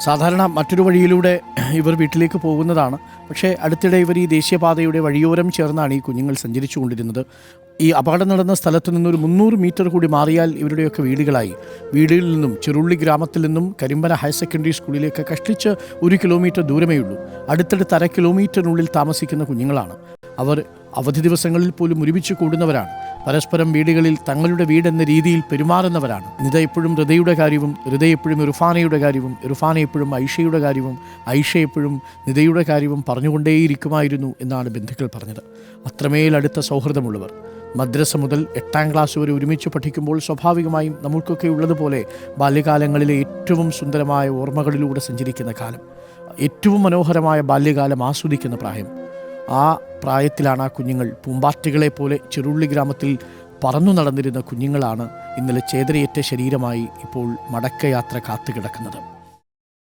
സാധാരണ മറ്റൊരു വഴിയിലൂടെ ഇവർ വീട്ടിലേക്ക് പോകുന്നതാണ്. പക്ഷേ അടുത്തിടെ ഇവർ ഈ ദേശീയപാതയുടെ വഴിയോരം ചേർന്നാണ് ഈ കുഞ്ഞുങ്ങൾ സഞ്ചരിച്ചു കൊണ്ടിരുന്നത്. ഈ അപകടം നടന്ന സ്ഥലത്ത് നിന്നൊരു 300 മീറ്റർ കൂടി മാറിയാൽ ഇവരുടെയൊക്കെ വീടുകളായി. വീടുകളിൽ നിന്നും ചെറുള്ളി ഗ്രാമത്തിൽ നിന്നും കരിമ്പന ഹയർ സെക്കൻഡറി സ്കൂളിലേക്ക് കഷ്ടിച്ച് 1 കിലോമീറ്റർ ദൂരമേ ഉള്ളൂ. അടുത്തടുത്ത് 1/2 കിലോമീറ്ററിനുള്ളിൽ താമസിക്കുന്ന കുഞ്ഞുങ്ങളാണ്. അവർ അവധി ദിവസങ്ങളിൽ പോലും ഒരുമിച്ച് കൂടുന്നവരാണ്. പരസ്പരം വീടുകളിൽ തങ്ങളുടെ വീടെന്ന രീതിയിൽ പെരുമാറുന്നവരാണ്. നിത എപ്പോഴും ഹൃദയുടെ കാര്യവും, ഹൃദയ എപ്പോഴും ഇർഫാനയുടെ കാര്യവും, ഇർഫാന എപ്പോഴും ഐഷയുടെ കാര്യവും, ഐഷ എപ്പോഴും നിതയുടെ കാര്യവും പറഞ്ഞുകൊണ്ടേയിരിക്കുമായിരുന്നു എന്നാണ് ബന്ധുക്കൾ പറഞ്ഞത്. അത്രമേൽ അടുത്ത സൗഹൃദമുള്ളവർ. മദ്രസ മുതൽ 8ാം ക്ലാസ് വരെ ഒരുമിച്ച് പഠിക്കുമ്പോൾ സ്വാഭാവികമായും നമുക്കൊക്കെ ഉള്ളതുപോലെ ബാല്യകാലങ്ങളിലെ ഏറ്റവും സുന്ദരമായ ഓർമ്മകളിലൂടെ സഞ്ചരിക്കുന്ന കാലം, ഏറ്റവും മനോഹരമായ ബാല്യകാലം ആസ്വദിക്കുന്ന പ്രായം. ആ പ്രായത്തിലാണ് ആ കുഞ്ഞുങ്ങൾ പൂമ്പാറ്റകളെ പോലെ ചെറുള്ളി ഗ്രാമത്തിൽ പറന്നു നടന്നിരുന്ന കുഞ്ഞുങ്ങളാണ് ഇന്നലെ ചേതനയേറ്റ ശരീരമായി ഇപ്പോൾ മടക്കയാത്ര കാത്തുകിടക്കുന്നത്.